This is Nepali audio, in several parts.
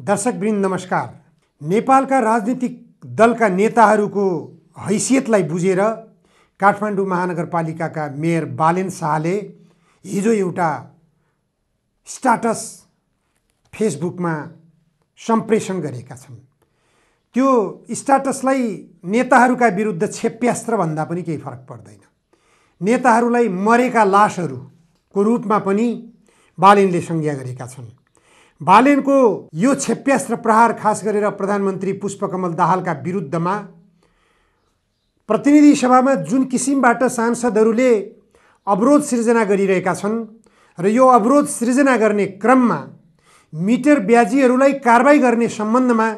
दर्शकवृन्द नमस्कार। नेपालका राजनीतिक दलका नेताहरूको हैसियतलाई बुझेर काठमाडौँ महानगरपालिकाका मेयर बालेन शाहले हिजो एउटा स्ट्याटस फेसबुकमा सम्प्रेषण गरेका छन्। त्यो स्ट्याटसलाई नेताहरूका विरुद्ध क्षेप्यास्त्र भन्दा पनि केही फरक पर्दैन। नेताहरूलाई मरेका लासहरूको रूपमा पनि बालेनले संज्ञा गरेका छन्। बालेनको यो क्षेप्यास्त्र प्रहार खास गरेर प्रधानमन्त्री पुष्पकमल दाहालका विरुद्धमा प्रतिनिधि सभामा जुन किसिमबाट सांसदहरूले अवरोध सिर्जना गरिरहेका छन् र यो अवरोध सिर्जना गर्ने क्रममा मिटर ब्याजीहरूलाई कारबाही गर्ने सम्बन्धमा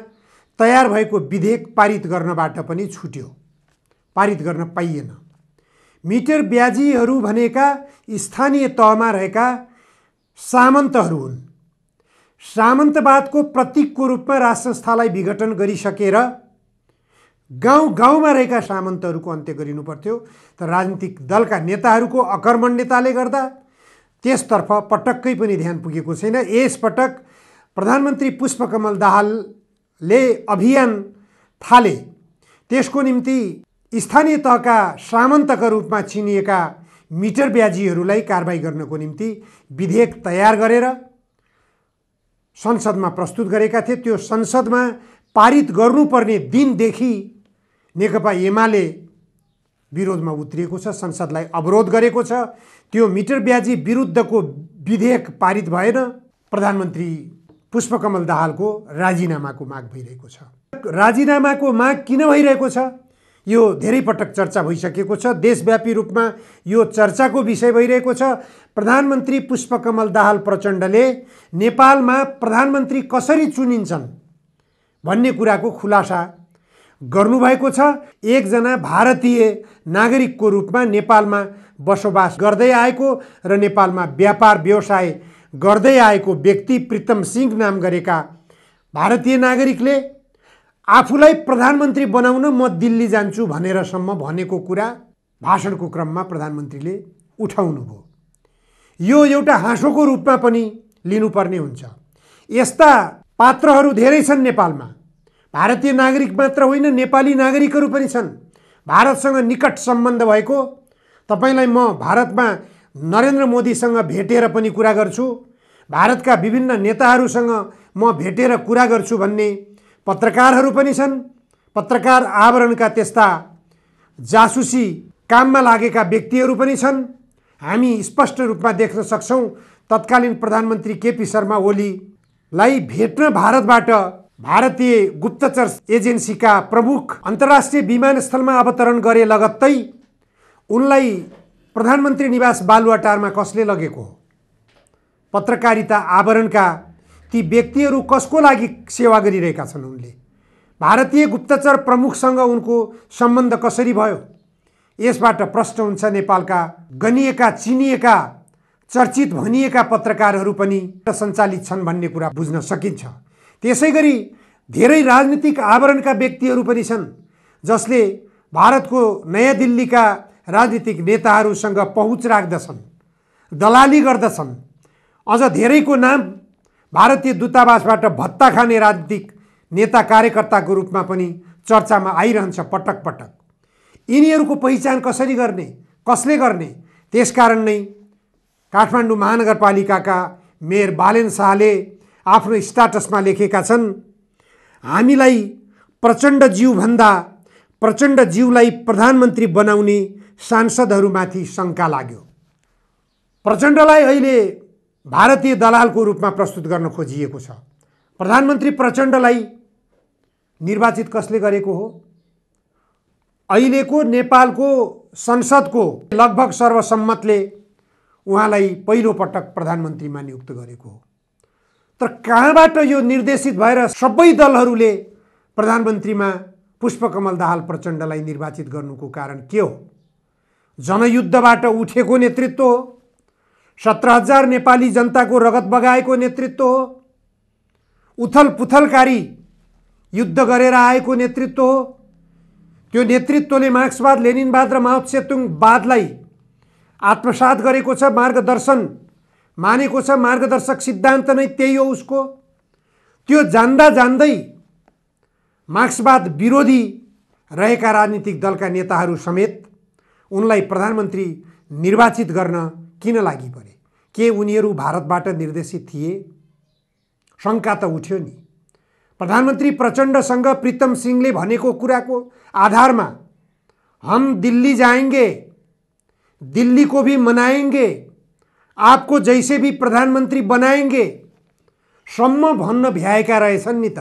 तयार भएको विधेयक पारित गर्नबाट पनि छुट्यो, पारित गर्न पाइएन। मिटर ब्याजीहरू भनेका स्थानीय तहमा रहेका सामन्तहरू हुन्। सामन्तवादको प्रतीकको रूपमा राष्ट्र संस्थालाई विघटन गरिसकेर गाउँ गाउँमा रहेका सामन्तहरूको अन्त्य गरिनु पर्थ्यो। तर राजनीतिक दलका नेताहरूको अकर्मण्यताले गर्दा त्यसतर्फ पटक्कै पनि ध्यान पुगेको छैन। यसपटक प्रधानमन्त्री पुष्पकमल दाहालले अभियान थाले। त्यसको निम्ति स्थानीय तहका सामन्तका रूपमा चिनिएका मिटर ब्याजीहरूलाई कारबाही गर्नको निम्ति विधेयक तयार गरेर संसदमा प्रस्तुत गरेका थिए। त्यो संसदमा पारित गर्नुपर्ने दिनदेखि नेकपा एमाले विरोधमा उत्रिएको छ, संसदलाई अवरोध गरेको छ। त्यो मिटर ब्याजी विरुद्धको विधेयक पारित भएन। प्रधानमन्त्री पुष्पकमल दाहालको राजीनामाको माग भइरहेको छ। राजीनामाको माग किन भइरहेको छ यो धेरै पटक चर्चा भइसकेको छ। देशव्यापी रूपमा यो चर्चाको विषय भइरहेको छ। प्रधानमन्त्री पुष्पकमल दाहाल प्रचण्डले नेपालमा प्रधानमन्त्री कसरी चुनिन्छन् भन्ने कुराको खुलासा गर्नुभएको छ। एकजना भारतीय नागरिकको रूपमा नेपालमा बसोबास गर्दै आएको र नेपालमा व्यापार व्यवसाय गर्दै आएको व्यक्ति प्रीतम सिंह नाम गरेका भारतीय नागरिकले आफूलाई प्रधानमन्त्री बनाउन म दिल्ली जान्छु भनेरसम्म भनेको कुरा भाषणको क्रममा प्रधानमन्त्रीले उठाउनुभयो। यो एउटा हाँसोको रूपमा पनि लिनुपर्ने हुन्छ। यस्ता पात्रहरू धेरै छन् नेपालमा। भारतीय नागरिक मात्र होइन, नेपाली नागरिकहरू पनि छन्। भारतसँग निकट सम्बन्ध भएको, तपाईलाई म भारतमा नरेन्द्र मोदीसँग भेटेर पनि कुरा गर्छु, भारतका विभिन्न नेताहरूसँग म भेटेर कुरा गर्छु भन्ने पत्रकारहरू पनि छन्। पत्रकार आवरणका त्यस्ता जासुसी काममा लागेका व्यक्तिहरू पनि छन्। हामी स्पष्ट रूपमा देख्न सक्छौँ तत्कालीन प्रधानमन्त्री केपी शर्मा ओलीलाई भेट्न भारतबाट भारतीय गुप्तचर एजेन्सीका प्रमुख अन्तर्राष्ट्रिय विमानस्थलमा अवतरण गरे लगत्तै उनलाई प्रधानमन्त्री निवास बालुवाटारमा कसले लगेको हो? पत्रकारिता आवरणका ती व्यक्तिहरू कसको लागि सेवा गरिरहेका छन्? उनले भारतीय गुप्तचर प्रमुखसँग उनको सम्बन्ध कसरी भयो? यसबाट प्रश्न हुन्छ। नेपालका गनिएका, चिनिएका, चर्चित भनिएका पत्रकारहरू पनि सञ्चालित छन् भन्ने कुरा बुझ्न सकिन्छ। त्यसैगरी धेरै राजनीतिक आवरणका व्यक्तिहरू पनि छन् जसले भारतको नयाँ दिल्लीका राजनीतिक नेताहरूसँग पहुँच राख्दछन्, दलाली गर्दछन्। अझ धेरैको नाम भारतीय दूतावासबाट भत्ता खाने राजनीतिक नेता कार्यकर्ताको रूपमा पनि चर्चामा आइरहन्छ पटक पटक। यिनीहरूको पहिचान कसरी गर्ने, कसले गर्ने? त्यसकारण नै काठमाडौँ महानगरपालिकाका मेयर बालेन शाहले आफ्नो स्ट्याटसमा लेखेका छन्, हामीलाई प्रचण्डज्यूभन्दा प्रचण्डज्यूलाई प्रधानमन्त्री बनाउने सांसदहरूमाथि शङ्का लाग्यो। प्रचण्डलाई अहिले भारतीय दलालको रूपमा प्रस्तुत गर्न खोजिएको छ। प्रधानमन्त्री प्रचण्डलाई निर्वाचित कसले गरेको हो? अहिलेको नेपालको संसदको लगभग सर्वसम्मतले उहाँलाई पहिलो पटक प्रधानमन्त्रीमा नियुक्त गरेको हो। तर कहाँबाट यो निर्देशित भएर सबै दलहरूले प्रधानमन्त्रीमा पुष्पकमल दाहाल प्रचण्डलाई निर्वाचित गर्नुको कारण के हो? जनयुद्धबाट उठेको नेतृत्व हो? 17,000 नेपाली जनताको रगत बगाएको नेतृत्व हो? उथल पुथलकारी युद्ध गरेर आएको नेतृत्व हो? त्यो नेतृत्वले मार्क्सवाद, लेनिनवाद र माओ त्से-तुङवादलाई आत्मसात गरेको छ, मार्गदर्शन मानेको छ, मार्गदर्शक सिद्धान्त नै त्यही हो उसको। त्यो जान्दा जान्दै मार्क्सवाद विरोधी रहेका राजनीतिक दलका नेताहरू समेत उनलाई प्रधानमन्त्री निर्वाचित गर्न किन लागि परे? के उनीहरू भारतबाट निर्देशित थिए? शङ्का त उठ्यो नि। प्रधानमन्त्री प्रचण्डसँग प्रीतम सिंहले भनेको कुराको आधारमा हम दिल्ली जाएंगे, दिल्ली को भी मनाएंगे, आपको जैसे भी प्रधानमन्त्री बनाएंगे सम्म भन्न भ्याएका रहेछन् नि त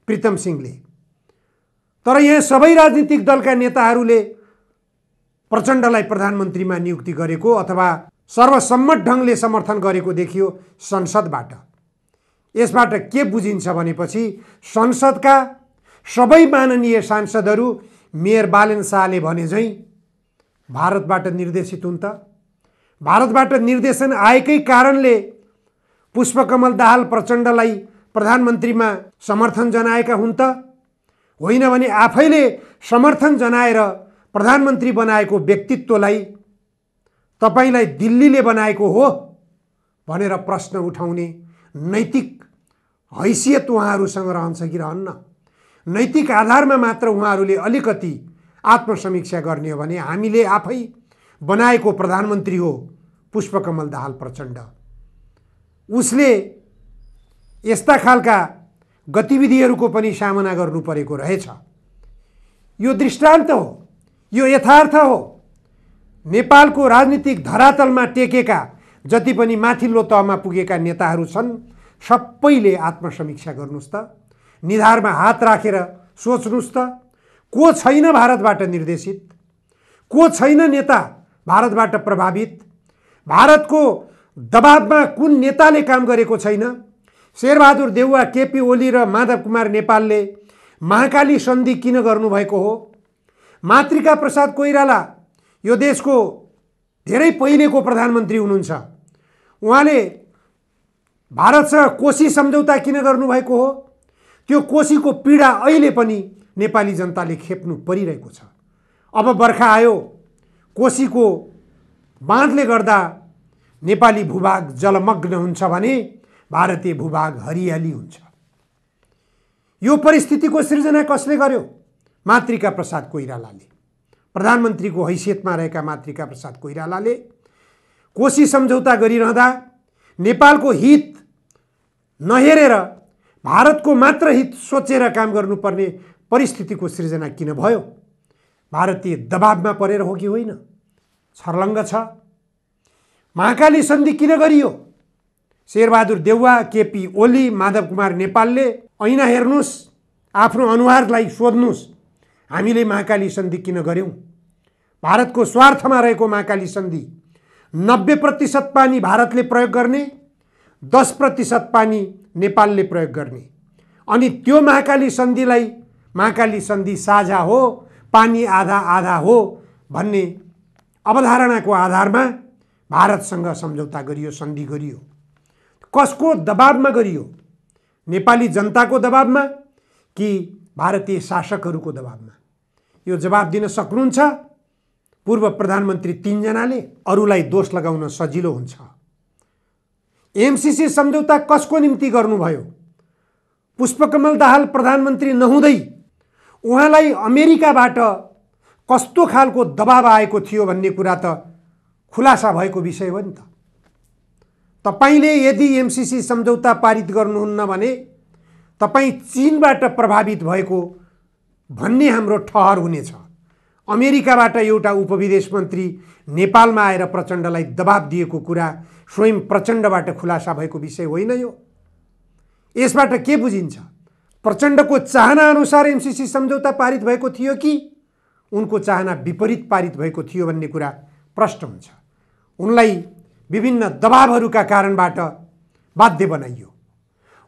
प्रीतम सिंहले। तर यहाँ सबै राजनीतिक दलका नेताहरूले प्रचण्डलाई प्रधानमन्त्रीमा नियुक्ति गरेको अथवा सर्वसम्मत ढङ्गले समर्थन गरेको देखियो संसदबाट। यसबाट के बुझिन्छ भनेपछि संसदका सबै माननीय सांसदहरू मेयर बालेन शाहले भने झैँ भारतबाट निर्देशित हुन् त। भारतबाट निर्देशन आएकै कारणले पुष्पकमल दाहाल प्रचण्डलाई प्रधानमन्त्रीमा समर्थन जनाएका हुन् त। होइन भने आफैले समर्थन जनाएर प्रधानमन्त्री बनाएको व्यक्तित्वलाई तपाईलाई दिल्लीले बनाएको हो भनेर प्रश्न उठाउने नैतिक हैसियत उहाँहरूसँग रहन्छ कि रहन्न? नैतिक आधारमा मात्र उहाँहरूले अलिकति आत्मसमीक्षा गर्ने हो भने हामीले आफै बनाएको प्रधानमन्त्री हो पुष्पकमल दाहाल प्रचण्ड। उसले यस्ता खालका गतिविधिहरूको पनि सामना गर्नु परेको रहेछ। यो दृष्टान्त हो, यो यथार्थ हो। नेपालको राजनीतिक धरातलमा टेकेका जति पनि माथिल्लो तहमा पुगेका नेताहरू छन् सबैले आत्मसमीक्षा गर्नुस् त। निधारमा हात राखेर सोच्नुस् त, को छैन भारतबाट निर्देशित, को छैन नेता भारतबाट प्रभावित, भारतको दबावमा कुन नेताले काम गरेको छैन? शेरबहादुर देउवा, केपी ओली र माधव कुमार नेपालले महाकाली सन्धि किन गर्नुभएको हो? मातृका प्रसाद कोइराला यो देशको धेरै पहिलेको प्रधानमन्त्री हुनुहुन्छ। उहाँले भारतसँग कोशी सम्झौता किन गर्नुभएको हो? त्यो कोशीको पीडा अहिले पनि नेपाली जनताले खेप्नु परिरहेको छ। अब बर्खा आयो, कोशीको बाँधले गर्दा नेपाली भूभाग जलमग्न हुन्छ भने भारतीय भूभाग हरियाली हुन्छ। यो परिस्थितिको सृजना कसले गर्यो? मातृका प्रसाद कोइरालाले। प्रधानमन्त्रीको हैसियतमा रहेका मातृका प्रसाद कोइरालाले कोशी सम्झौता गरिरहँदा नेपालको हित नहेरेर भारतको मात्र हित सोचेर काम गर्नुपर्ने परिस्थितिको सृजना किन भयो? भारतीय दबावमा परेर हो कि होइन? छर्लङ्ग छ। महाकाली सन्धि किन गरियो? शेरबहादुर देउवा, केपी ओली, माधव कुमार नेपालले ऐना हेर्नुस्, आफ्नो अनुहारलाई सोध्नुस्, हामीले महाकाली सन्धि किन गर्यौं? भारतको स्वार्थमा रहेको महाकाली सन्धि 90% पानी भारतले प्रयोग गर्ने, 10% पानी नेपालले प्रयोग गर्ने। अनि त्यो महाकाली सन्धिलाई महाकाली सन्धि साझा हो, पानी आधा आधा हो भन्ने अवधारणाको आधारमा भारतसँग सम्झौता गरियो, सन्धि गरियो। कसको दबावमा गरियो? नेपाली जनताको दबावमा कि भारतीय शासकहरूको दबावमा? यो जवाब दिन सक्नुहुन्छ पूर्व प्रधानमन्त्री 3 जनाले। अरूलाई दोष लगाउन सजिलो हुन्छ। एमसीसी सम्झौता कसको निम्ति गर्नुभयो? पुष्पकमल दाहाल प्रधानमन्त्री नहुँदै उहाँलाई अमेरिकाबाट कस्तो खालको दबाव आएको थियो भन्ने कुरा त खुलासा भएको विषय हो नि त। तपाईले यदि एमसीसी सम्झौता पारित गर्नुहुन्न भने तपाई चीनबाट प्रभावित भएको भन्ने हाम्रो ठहर हुनेछ। अमेरिकाबाट एउटा उपविदेश मन्त्री नेपालमा आएर प्रचण्डलाई दबाब दिएको कुरा स्वयं प्रचण्डबाट खुलासा भएको विषय होइन यो। यसबाट के बुझिन्छ? प्रचण्डको चाहना अनुसार एमसीसी सम्झौता पारित भएको थियो कि उनको चाहना विपरीत पारित भएको थियो भन्ने कुरा प्रश्न हुन्छ। उनलाई विभिन्न दबावहरूका कारणबाट बाध्य बनाइयो।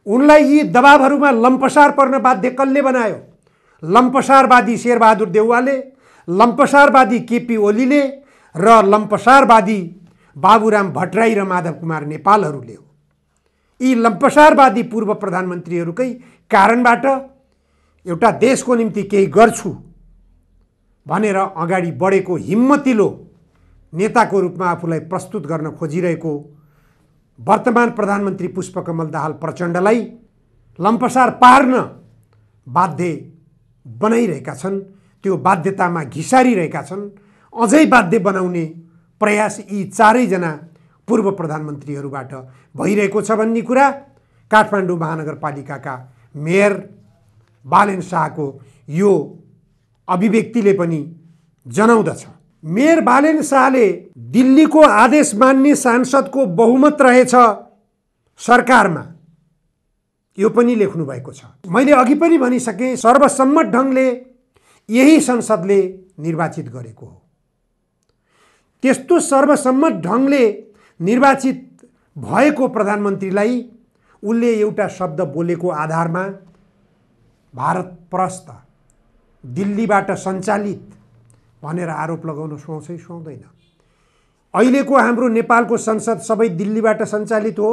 उनलाई यी दबावहरूमा लम्पसार पर्न बाध्य कसले बनायो? लम्पसारवादी शेरबहादुर देउवाले, लम्पसारवादी केपी ओलीले र लम्पसारवादी बाबुराम भट्टराई र माधव कुमार नेपालहरूले हो। यी लम्पसारवादी पूर्व प्रधानमन्त्रीहरूकै कारणबाट एउटा देशको निम्ति केही गर्छु भनेर अगाडि बढेको हिम्मतिलो नेताको रूपमा आफूलाई प्रस्तुत गर्न खोजिरहेको वर्तमान प्रधानमन्त्री पुष्पकमल दाहाल प्रचण्डलाई लम्पसार पार्न बाध्य बनाइरहेका छन्, त्यो बाध्यतामा घिसारिरहेका छन्, अझै बाध्य बनाउने प्रयास यी चारैजना पूर्व प्रधानमन्त्रीहरूबाट भइरहेको छ भन्ने कुरा काठमाडौँ महानगरपालिकाका मेयर बालेन शाहको यो अभिव्यक्तिले पनि जनाउँदछ। मेयर बालेन शाहले दिल्लीको आदेश मान्ने सांसदको बहुमत रहेछ सरकारमा, यो पनि लेख्नु भएको छ। मैले अघि पनि भनिसकेँ, सर्वसम्मत ढङ्गले यही संसदले निर्वाचित गरेको हो। त्यस्तो सर्वसम्मत ढङ्गले निर्वाचित भएको प्रधानमन्त्रीलाई उसले एउटा शब्द बोलेको आधारमा भारत प्रस्त, दिल्लीबाट सञ्चालित भनेर आरोप लगाउन सुहाउँछै सुहाउँदैन। अहिलेको हाम्रो नेपालको संसद सबै दिल्लीबाट सञ्चालित हो?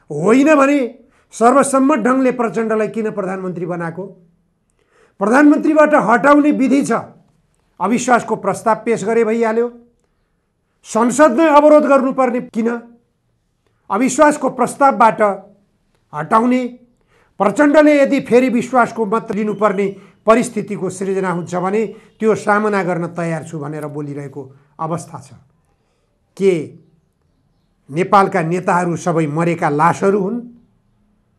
होइन भने सर्वसम्मत ढङ्गले प्रचण्डलाई किन प्रधानमन्त्री बनाएको? प्रधानमन्त्रीबाट हटाउने विधि छ, अविश्वासको प्रस्ताव पेश गरे भइहाल्यो। संसद नै अवरोध गर्नुपर्ने किन? अविश्वासको प्रस्तावबाट हटाउने, प्रचण्डले यदि फेरि विश्वासको मत लिनुपर्ने परिस्थितिको सृजना हुन्छ भने त्यो सामना गर्न तयार छु भनेर बोलिरहेको अवस्था छ। के नेपालका नेताहरू सबै मरेका लासहरू हुन्?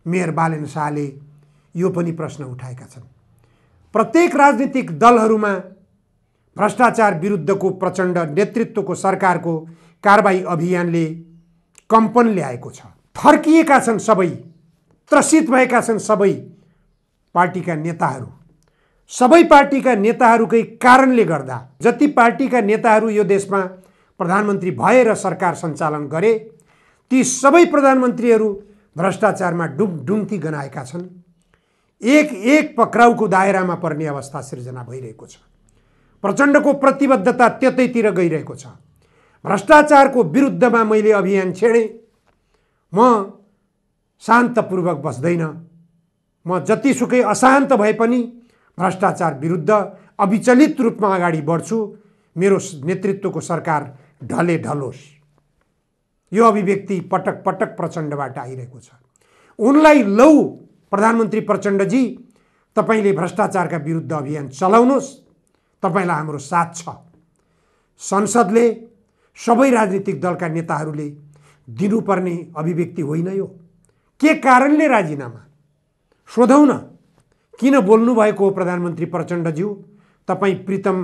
मेयर बालेन शाहले यो पनि प्रश्न उठाएका छन्। प्रत्येक राजनीतिक दलहरूमा भ्रष्टाचार विरुद्धको प्रचण्ड नेतृत्वको सरकारको कारबाही अभियानले कम्पन ल्याएको छ। थर्किएका छन् सबै, त्रसित भएका छन् सबै पार्टीका नेताहरू। सबै पार्टीका नेताहरूकै कारणले गर्दा जति पार्टीका नेताहरू यो देशमा प्रधानमन्त्री भएर सरकार सञ्चालन गरे, ती सबै प्रधानमन्त्रीहरू भ्रष्टाचारमा डुम्ती गनाएका छन्। एक एक पक्राउको दायरामा पर्ने अवस्था सृजना भइरहेको छ। प्रचण्डको प्रतिबद्धता त्यतैतिर गइरहेको छ। भ्रष्टाचारको विरुद्धमा मैले अभियान छेडेँ, म शान्तपूर्वक बस्दैन, म जतिसुकै अशान्त भए पनि भ्रष्टाचार विरुद्ध अविचलित रूपमा अगाडि बढ्छु, मेरो नेतृत्वको सरकार ढले ढलोस्। यो अभिव्यक्ति पटक पटक प्रचण्डबाट आइरहेको छ। उनलाई लौ प्रधानमन्त्री प्रचण्डजी, तपाईले भ्रष्टाचारका विरुद्ध अभियान चलाउनुहोस्, तपाईलाई हाम्रो साथ छ। संसदले सबै राजनीतिक दलका नेताहरूले दिनुपर्ने अभिव्यक्ति होइन यो। के कारणले राजीनामा? सोधौँ न, किन बोल्नु भएको हो प्रधानमन्त्री प्रचण्डज्यू? तपाईँ प्रीतम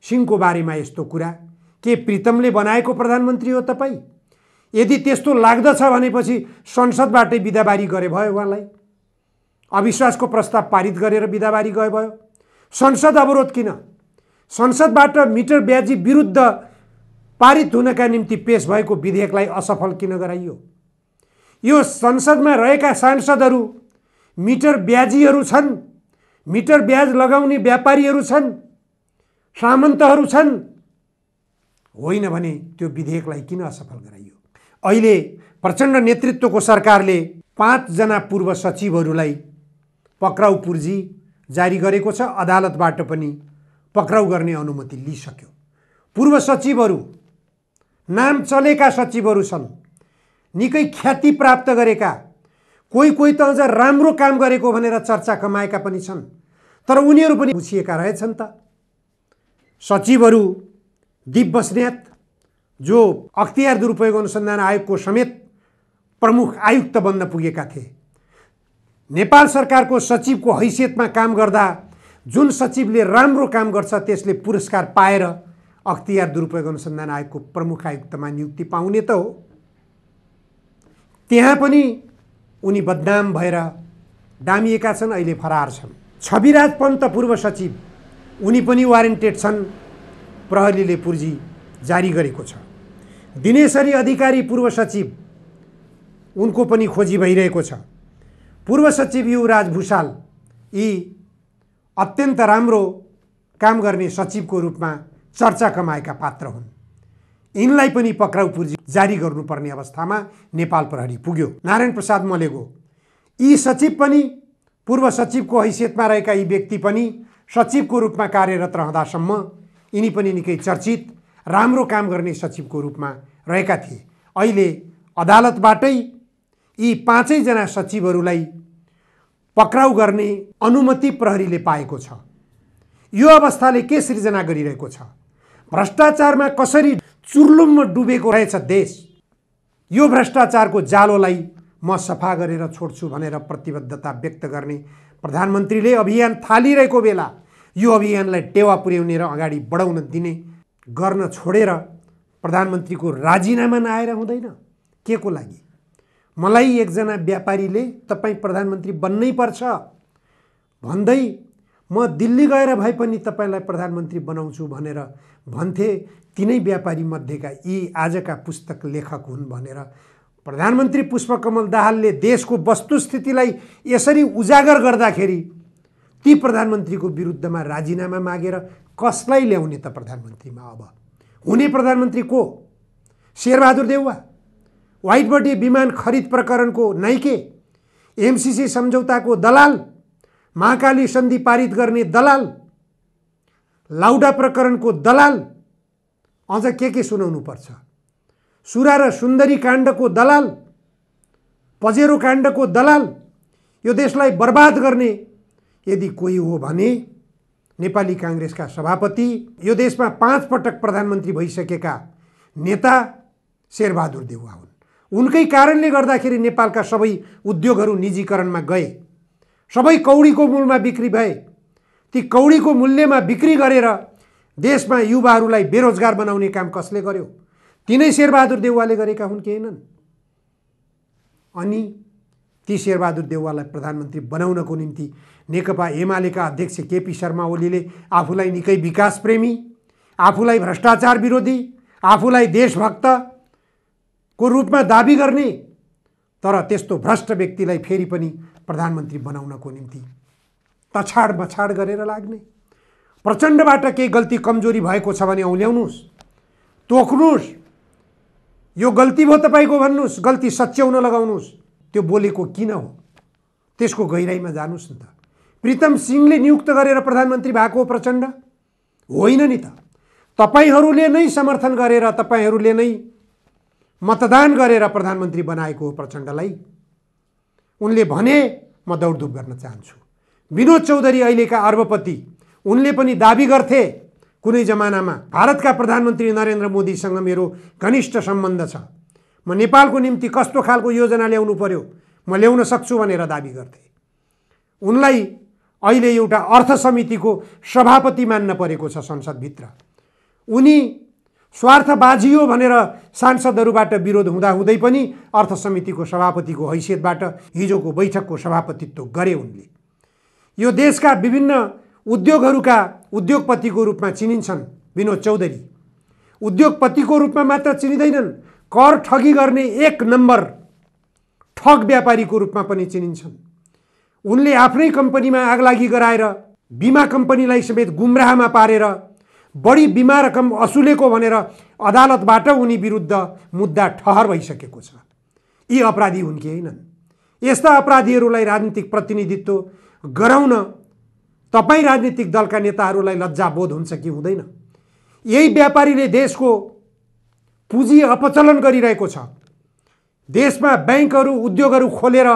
सिंहको बारेमा यस्तो कुरा, के प्रीतमले बनाएको प्रधानमन्त्री हो तपाईँ? यदि त्यस्तो लाग्दछ भनेपछि संसदबाटै बिदाबारी गरे भयो उहाँलाई। अविश्वासको प्रस्ताव पारित गरेर बिदाबारी गए भयो। संसद अवरोध किन? संसदबाट मिटर ब्याजी विरुद्ध पारित हुनका निम्ति पेश भएको विधेयकलाई असफल किन गराइयो? यो संसदमा रहेका सांसदहरू मिटर ब्याजीहरू छन्, मिटर ब्याज लगाउने व्यापारीहरू छन्, सामन्तहरू छन्। होइन भने त्यो विधेयकलाई किन असफल गराइयो? अहिले प्रचण्ड नेतृत्वको सरकारले 5 जना पूर्व सचिवहरूलाई पक्राउ पूर्जी जारी गरेको छ। अदालतबाट पनि पक्राउ गर्ने अनुमति लिइसक्यो। पूर्व सचिवहरू, नाम चलेका सचिवहरू छन्, निकै ख्याति प्राप्त गरेका, कोही त अझ राम्रो काम गरेको भनेर चर्चा कमाएका पनि छन्, तर उनीहरू पनि पुछिएका रहेछन् त। सचिवहरू दीप बस्नेत, जो अख्तियार दुरुपयोग अनुसन्धान आयोगको समेत प्रमुख आयुक्त बन्न पुगेका थिए, नेपाल सरकारको सचिवको हैसियतमा काम गर्दा जुन सचिवले राम्रो काम गर्छ त्यसले पुरस्कार पाएर अख्तियार दुरुपयोग अनुसन्धान आयोगको प्रमुख आयुक्तमा नियुक्ति पाउने त हो। त्यहाँ पनि उनी बदनाम भएर डामिएका छन्, अहिले फरार छन्। छविराज पन्त पूर्व सचिव, उनी पनि वारेन्टेड छन्, प्रहरीले पूर्जी जारी गरेको छ। दिनेशरी अधिकारी पूर्व सचिव, उनको पनि खोजी भइरहेको छ। पूर्व सचिव युवराज भुषाल, यी अत्यन्त राम्रो काम गर्ने सचिवको रूपमा चर्चा कमाएका पात्र हुन्। यिनलाई पनि पक्राउ पूर्जी जारी गर्नुपर्ने अवस्थामा नेपाल प्रहरी पुग्यो। नारायण प्रसाद मलेगो, यी सचिव पनि, पूर्व सचिवको हैसियतमा रहेका यी व्यक्ति पनि सचिवको रूपमा कार्यरत रहँदासम्म यिनी पनि निकै चर्चित, राम्रो काम गर्ने सचिवको रूपमा रहेका थिए। अहिले अदालतबाटै यी 5 जना सचिवहरूलाई पक्राउ गर्ने अनुमति प्रहरीले पाएको छ। यो अवस्थाले के सृजना गरिरहेको छ? भ्रष्टाचारमा कसरी चुर्लुममा डुबेको रहेछ देश। यो भ्रष्टाचारको जालोलाई म सफा गरेर छोड्छु भनेर प्रतिबद्धता व्यक्त गर्ने प्रधानमन्त्रीले अभियान थालिरहेको बेला यो अभियानलाई टेवा पुर्याउने र अगाडि बढाउन दिने गर्न छोडेर प्रधानमन्त्रीको राजीनामा नआएर हुँदैन। के को लागि? मलाई एकजना व्यापारीले तपाईँ प्रधानमन्त्री बन्नै पर्छ भन्दै म दिल्ली गएर भए पनि तपाईलाई प्रधानमन्त्री बनाउँछु भनेर भन्थे। तिनै व्यापारी मध्येका यी आजका पुस्तक लेखक हुन् भनेर प्रधानमन्त्री पुष्पकमल दाहालले देशको वस्तुस्थितिलाई यसरी उजागर गर्दाखेरि ती प्रधानमन्त्रीको विरुद्धमा राजीनामा मागेर कसलाई ल्याउने त प्रधानमन्त्रीमा? अब हुने प्रधानमन्त्री को? शेरबहादुर देउवा, व्हाइट बडी विमान खरिद प्रकरणको नाइके, एमसीसी सम्झौताको दलाल, महाकाली सन्धि पारित गर्ने दलाल, लाउडा प्रकरणको दलाल, अझ के सुनाउनु पर्छ? सुरा र सुन्दरी काण्डको दलाल, पजेरो काण्डको दलाल, यो देशलाई बर्बाद गर्ने यदि कोही हो भने नेपाली कांग्रेसका सभापति, यो देशमा 5 पटक प्रधानमन्त्री भइसकेका नेता शेरबहादुर देउवा हुन्। उनकै कारणले गर्दाखेरि नेपालका सबै उद्योगहरू निजीकरणमा गए, सबै कौडीको मूल्यमा बिक्री भए। ती कौडीको मूल्यमा बिक्री गरेर देशमा युवाहरूलाई बेरोजगार बनाउने काम कसले गर्यो? तिनै शेरबहादुर देउवाले गरेका हुन् कि हैनन्? अनि ती शेरबहादुर देउवालाई प्रधानमन्त्री बनाउनको निम्ति नेकपा एमालेका अध्यक्ष केपी शर्मा ओलीले आफूलाई निकै विकास प्रेमी, आफूलाई भ्रष्टाचार विरोधी, आफूलाई देशभक्तको रूपमा दाबी गर्ने, तर त्यस्तो भ्रष्ट व्यक्तिलाई फेरि पनि प्रधानमन्त्री बनाउनको निम्ति तछाड बछाड गरेर लाग्ने। प्रचण्डबाट केही गल्ती कमजोरी भएको छ भने औल्याउनुस्, तोक्नुस्, यो गल्ती भयो तपाईको भन्नुस्, गल्ती सच्याउन लगाउनुस्। त्यो बोलेको किन हो त्यसको गहिराईमा जानुस् न त। प्रीतम सिंहले नियुक्त गरेर प्रधानमन्त्री भएको प्रचण्ड होइन नि त। तपाईहरूले नै समर्थन गरेर, तपाईहरूले नै मतदान गरेर प्रधानमन्त्री बनाएको हो प्रचण्डलाई। उनले भने म दौडधुप गर्न चाहन्छु। विनोद चौधरी अहिलेका अर्बपति, उनले पनि दाबी गर्थे कुनै जमानामा भारतका प्रधानमन्त्री नरेन्द्र मोदीसँग मेरो घनिष्ठ सम्बन्ध छ, म नेपालको निम्ति कस्तो खालको योजना ल्याउनु पर्यो म ल्याउन सक्छु भनेर दाबी गर्थे। उनलाई अहिले एउटा अर्थ समितिको सभापति मान्न परेको छ संसदभित्र। उनी स्वार्थ बाजियो भनेर सांसदहरूबाट विरोध हुँदाहुँदै पनि अर्थ समितिको सभापतिको हैसियतबाट हिजोको बैठकको सभापतित्व गरे उनले। यो देशका विभिन्न उद्योगहरूका उद्योगपतिको रूपमा चिनिन्छन् विनोद चौधरी। उद्योगपतिको रूपमा मात्र चिनिँदैनन्, कर ठगी गर्ने 1 नम्बर ठग व्यापारीको रूपमा पनि चिनिन्छन्। उनले आफ्नै कम्पनीमा आगलागी गराएर बीमा कम्पनीलाई समेत गुमराहमा पारेर बढी बीमा रकम असुलेको भनेर अदालतबाट उनी विरुद्ध मुद्दा ठहर भइसकेको छ। यी अपराधी हुन् कि हैनन्? यस्ता अपराधीहरूलाई राजनीतिक प्रतिनिधित्व गराउन तपाईँ राजनीतिक दलका नेताहरूलाई लज्जा बोध हुन्छ कि हुँदैन? यही व्यापारीले देशको पुँजी अपचलन गरिरहेको छ। देशमा बैंकहरू, उद्योगहरू खोलेर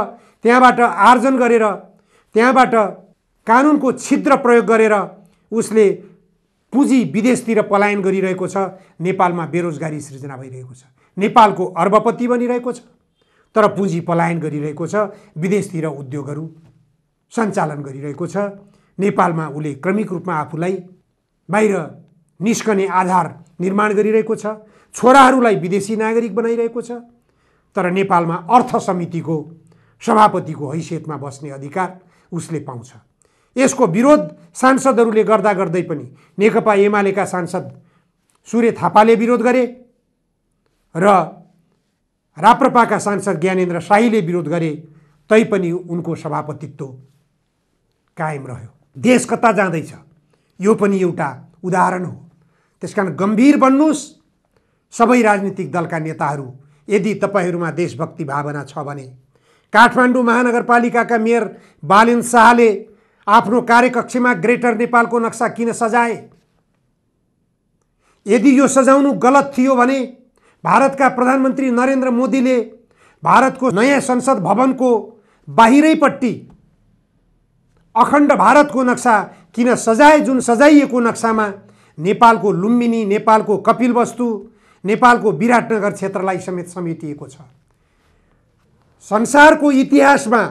त्यहाँबाट आर्जन गरेर, त्यहाँबाट कानुनको छिद्र प्रयोग गरेर उसले पुँजी विदेशतिर पलायन गरिरहेको छ। नेपालमा बेरोजगारी सृजना भइरहेको छ। नेपालको अर्बपति बनिरहेको छ, तर पुँजी पलायन गरिरहेको छ, विदेशतिर उद्योगहरू सञ्चालन गरिरहेको छ। नेपालमा उसले क्रमिक रूपमा आफूलाई बाहिर निस्कने आधार निर्माण गरिरहेको छ। छोराहरूलाई विदेशी नागरिक बनाइरहेको छ। तर नेपालमा अर्थ समितिको सभापतिको हैसियतमा बस्ने अधिकार उसले पाउँछ। यसको विरोध सांसदहरूले गर्दा गर्दै पनि नेकपा एमालेका सांसद सूर्य थापाले विरोध गरे र राप्रपाका सांसद ज्ञानेन्द्र शाहीले विरोध गरे, तैपनि उनको सभापतित्व कायम रह्यो। देश कता जाँदैछ यो पनि एउटा उदाहरण हो। त्यसकारण गम्भीर बन्नुस् सबै राजनीतिक दलका नेताहरू। यदि तपाईहरूमा देशभक्ति भावना छ भने काठमाडौँ महानगरपालिकाका मेयर बालेन शाहले आफ्नो कार्यकक्षमा ग्रेटर नेपालको नक्सा किन सजाए? यदि यो सजाउनु गलत थियो भने भारतका प्रधानमन्त्री नरेन्द्र मोदीले भारतको नयाँ संसद भवनको बाहिरैपट्टि अखण्ड भारतको नक्सा किन सजाए? जुन सजाइएको नक्सामा नेपालको लुम्बिनी, नेपालको कपिलवस्तु, नेपालको विराटनगर क्षेत्रलाई समेत समेटिएको छ। संसारको इतिहासमा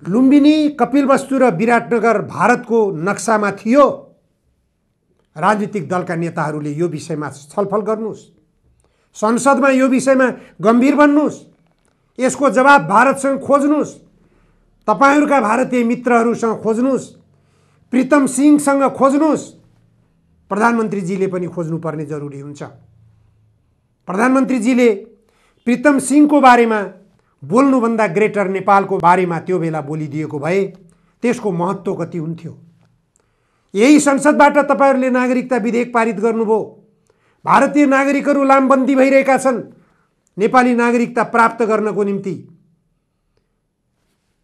लुम्बिनी, कपिलवस्तु र विराटनगर भारतको नक्सामा थियो। राजनीतिक दलका नेताहरूले यो विषयमा छलफल गर्नुहोस्, संसदमा यो विषयमा गम्भीर बन्नुहोस्, यसको जवाब भारतसँग खोज्नुहोस्, तपाईहरूका भारतीय मित्रहरूसँग खोज्नुहोस्, प्रीतम सिंहसँग खोज्नुहोस्, प्रधानमन्त्रीजीले पनि खोज्नुपर्ने जरुरी हुन्छ। प्रधानमन्त्रीजीले प्रीतम सिंहको बारेमा बोल्नुभन्दा ग्रेटर नेपालको बारेमा त्यो बेला बोलिदिएको भए त्यसको महत्त्व कति हुन्थ्यो। यही संसदबाट तपाईहरूले नागरिकता विधेयक पारित गर्नुभयो। भारतीय नागरिकहरू लामबन्दी भइरहेका छन् नेपाली नागरिकता प्राप्त गर्नको निम्ति।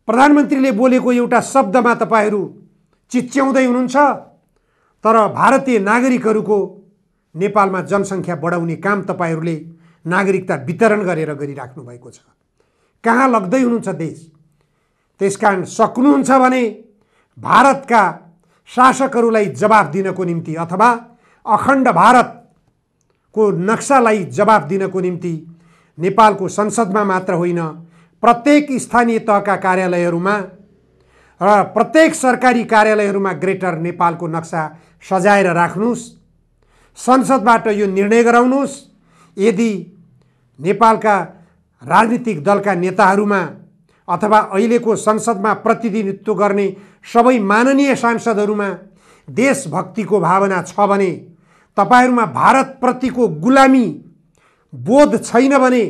प्रधानमन्त्रीले बोलेको एउटा शब्दमा तपाईहरू चिच्याउँदै हुनुहुन्छ, तर भारतीय नागरिकहरूको नेपालमा जनसङ्ख्या बढाउने काम तपाईहरूले नागरिकता वितरण गरेर गरिराख्नु भएको छ। कहाँ लग्दै हुनुहुन्छ देश? त्यसकारण सक्नुहुन्छ भने भारतका शासकहरूलाई जवाफ दिनको निम्ति अथवा अखण्ड भारतको नक्सालाई जवाफ दिनको निम्ति नेपालको संसदमा मात्र होइन, प्रत्येक स्थानीय तहका कार्यालयहरूमा र प्रत्येक सरकारी कार्यालयहरूमा ग्रेटर नेपालको नक्सा सजाएर राख्नुहोस्। संसदबाट यो निर्णय गराउनुहोस्। यदि नेपालका राजनीतिक दलका नेताहरूमा अथवा अहिलेको संसदमा प्रतिनिधित्व गर्ने सबै माननीय सांसदहरूमा देशभक्तिको भावना छ भने, तपाईहरूमा भारतप्रतिको गुलामी बोध छैन भने,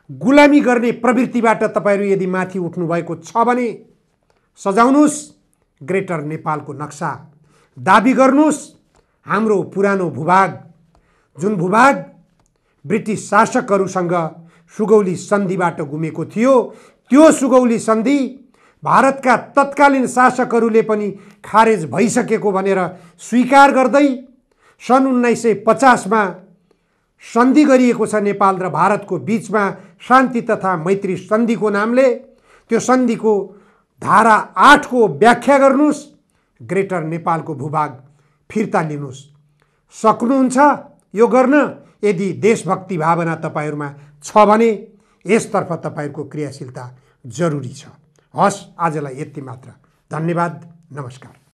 गुलामी गर्ने प्रवृत्तिबाट तपाईहरू यदि माथि उठ्नु भएको छ भने सजाउनुहोस् ग्रेटर नेपालको नक्सा। दाबी गर्नुहोस् हाम्रो पुरानो भूभाग, जुन भूभाग ब्रिटिस शासकहरूसँग सुगौली सन्धिबाट गुमेको थियो, त्यो सुगौली सन्धि भारतका तत्कालीन शासकहरूले पनि खारेज भइसकेको भनेर स्वीकार गर्दै सन् 1950मा सन्धि गरिएको छ नेपाल र भारतको बीचमा शान्ति तथा मैत्री सन्धिको नामले। त्यो सन्धिको धारा 8 को व्याख्या गर्नुहोस्, ग्रेटर नेपालको भूभाग फिर्ता लिनुहोस्। सक्नुहुन्छ यो गर्न? यदि देशभक्ति भावना तपाईहरूमा छ भने यसतर्फ तपाईहरूको क्रियाशीलता जरुरी छ। हस्, आजलाई यति मात्र। धन्यवाद, नमस्कार।